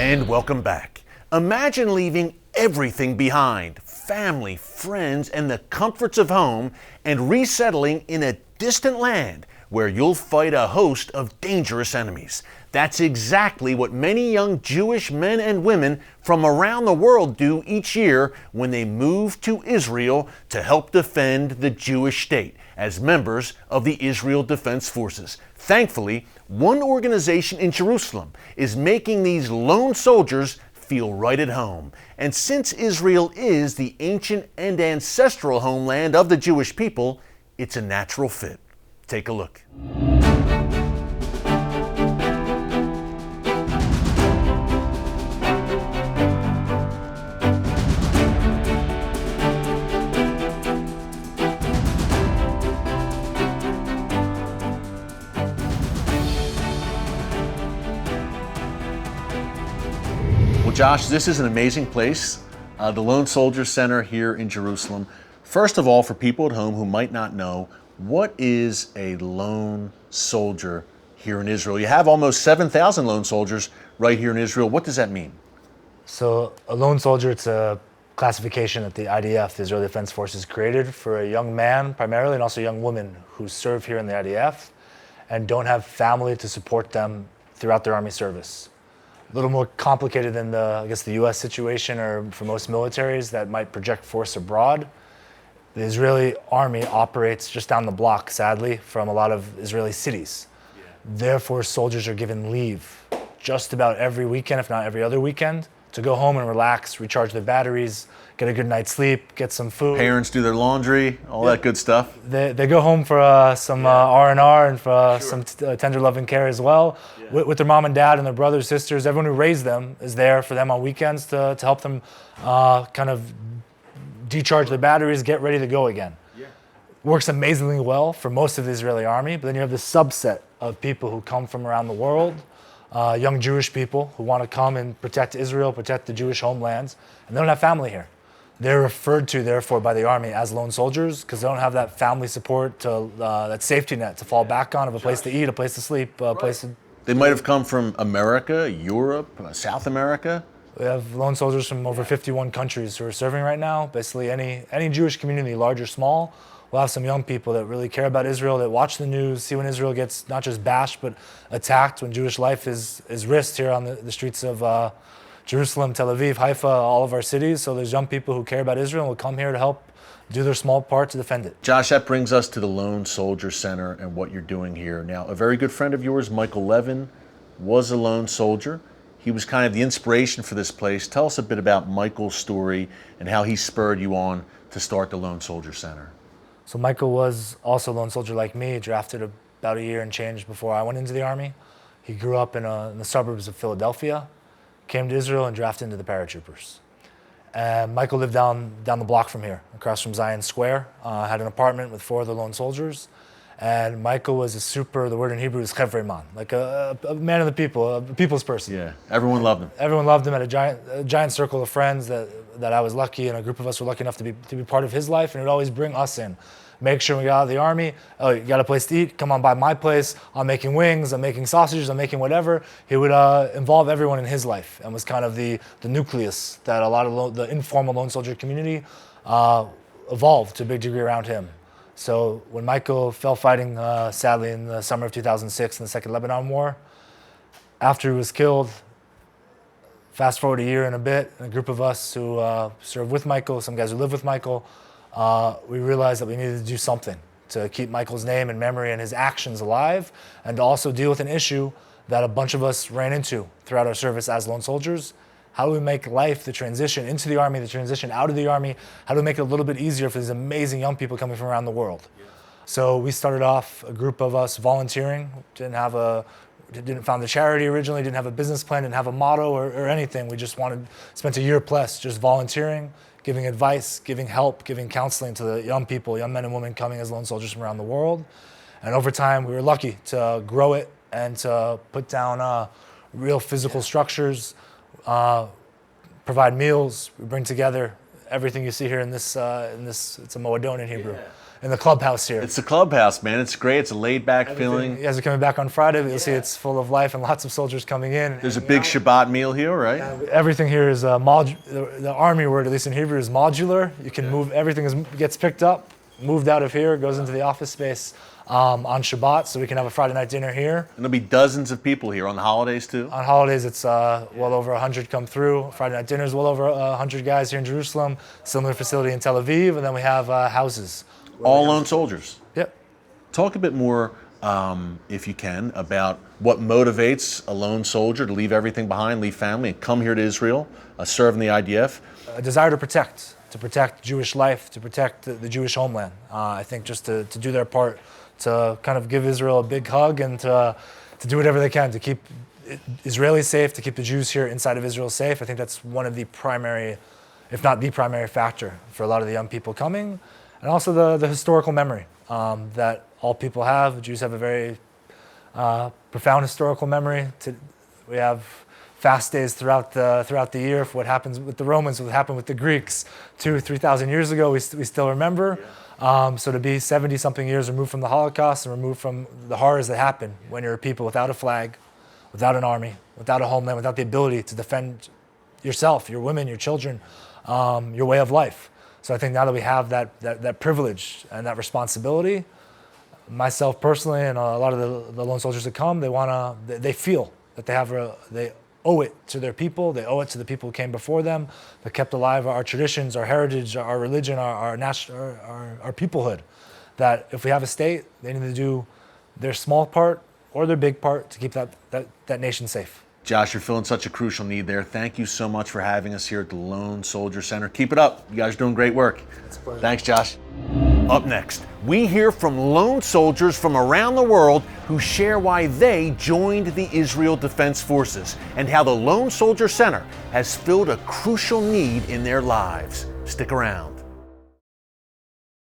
And welcome back. Imagine leaving everything behind, family, friends, and the comforts of home, and resettling in a distant land where you'll fight a host of dangerous enemies. That's exactly what many young Jewish men and women from around the world do each year when they move to Israel to help defend the Jewish state as members of the Israel Defense Forces. Thankfully, one organization in Jerusalem is making these lone soldiers feel right at home. And since Israel is the ancient and ancestral homeland of the Jewish people, it's a natural fit. Take a look. Well, Josh, this is an amazing place, the Lone Soldier Center here in Jerusalem. First of all, for people at home who might not know, what is a lone soldier here in Israel? You have almost 7,000 lone soldiers right here in Israel. What does that mean? So a lone soldier, it's a classification that the IDF, the Israel Defense Forces, created for a young man primarily, and also young women who serve here in the IDF and don't have family to support them throughout their army service. A little more complicated than the US situation, or for most militaries that might project force abroad. The Israeli army operates just down the block, sadly, from a lot of Israeli cities. Yeah. Therefore, soldiers are given leave just about every weekend, if not every other weekend, to go home and relax, recharge their batteries, get a good night's sleep, get some food. Parents do their laundry, all that good stuff. They go home for some R&R and for some tender loving care as well. Yeah. With their mom and dad and their brothers, sisters, everyone who raised them is there for them on weekends to help them kind of decharge their batteries, get ready to go again. Yeah. Works amazingly well for most of the Israeli army, but then you have this subset of people who come from around the world, young Jewish people who want to come and protect Israel, protect the Jewish homelands, and they don't have family here. They're referred to, therefore, by the army as lone soldiers because they don't have that family support, that safety net to fall back on, of a place to eat, a place to sleep, a place to... They might have come from America, Europe, South America. We have lone soldiers from over 51 countries who are serving right now. Basically, any Jewish community, large or small, we'll have some young people that really care about Israel, that watch the news, see when Israel gets not just bashed, but attacked, when Jewish life is risked here on the streets of Jerusalem, Tel Aviv, Haifa, all of our cities. So there's young people who care about Israel and will come here to help do their small part to defend it. Josh, that brings us to the Lone Soldier Center and what you're doing here. Now, a very good friend of yours, Michael Levin, was a lone soldier. He was kind of the inspiration for this place. Tell us a bit about Michael's story and how he spurred you on to start the Lone Soldier Center. So Michael was also a lone soldier like me, drafted about a year and change before I went into the army. He grew up in the suburbs of Philadelphia, came to Israel and drafted into the paratroopers. And Michael lived down the block from here, across from Zion Square, had an apartment with 4 other lone soldiers. And Michael was the word in Hebrew is chevrei man, like a man of the people, a people's person. Yeah, everyone loved him. Everyone loved him. Had a giant circle of friends that I was lucky, and a group of us were lucky enough to be part of his life, and he would always bring us in. Make sure we got out of the army, oh, you got a place to eat, come on by my place, I'm making wings, I'm making sausages, I'm making whatever. He would involve everyone in his life, and was kind of the nucleus that a lot of the informal lone soldier community evolved to a big degree around him. So when Michael fell fighting, sadly, in the summer of 2006 in the Second Lebanon War, after he was killed, fast forward a year and a bit, and a group of us who served with Michael, some guys who lived with Michael, we realized that we needed to do something to keep Michael's name and memory and his actions alive, and to also deal with an issue that a bunch of us ran into throughout our service as lone soldiers. How do we make life, the transition into the army, the transition out of the army, how do we make it a little bit easier for these amazing young people coming from around the world? Yeah. So we started off, a group of us volunteering, didn't found the charity originally, didn't have a business plan, didn't have a motto or anything. We just spent a year plus just volunteering, giving advice, giving help, giving counseling to the young people, young men and women coming as lone soldiers from around the world. And over time, we were lucky to grow it and to put down real physical structures, provide meals. We bring together everything you see here in this, it's a moadon in Hebrew. in the clubhouse here. It's the clubhouse, man. It's great. It's a laid-back feeling. You guys are coming back on Friday, but you'll see it's full of life and lots of soldiers coming in. There's a big Shabbat meal here, right? Everything here is the army word, at least in Hebrew, is modular. You can move, gets picked up, moved out of here, goes into the office space on Shabbat, so we can have a Friday night dinner here. And there'll be dozens of people here on the holidays too. On holidays, it's well over 100 come through. Friday night dinners, well over 100 guys here in Jerusalem. Similar facility in Tel Aviv, and then we have houses. All lone soldiers. Yep. Talk a bit more, if you can, about what motivates a lone soldier to leave everything behind, leave family, and come here to Israel, serve in the IDF. A desire to protect Jewish life, to protect the Jewish homeland. I think just to do their part, to kind of give Israel a big hug and to do whatever they can to keep Israelis safe, to keep the Jews here inside of Israel safe. I think that's one of the primary, if not the primary factor for a lot of the young people coming. And also the historical memory that all people have. Jews have a very profound historical memory. We have fast days throughout the year for what happens with the Romans, what happened with the Greeks 2,000-3,000 years ago. We still remember. So to be 70-something years removed from the Holocaust and removed from the horrors that happen when you're a people without a flag, without an army, without a homeland, without the ability to defend yourself, your women, your children, your way of life. So I think now that we have that privilege and that responsibility, myself personally and a lot of the lone soldiers that come, they feel that they owe it to their people. They owe it to the people who came before them, that kept alive our traditions, our heritage, our religion, our peoplehood. That if we have a state, they need to do their small part or their big part to keep that nation safe. Josh, you're filling such a crucial need there. Thank you so much for having us here at the Lone Soldier Center. Keep it up. You guys are doing great work. It's a pleasure. Thanks, Josh. Up next, we hear from lone soldiers from around the world who share why they joined the Israel Defense Forces and how the Lone Soldier Center has filled a crucial need in their lives. Stick around.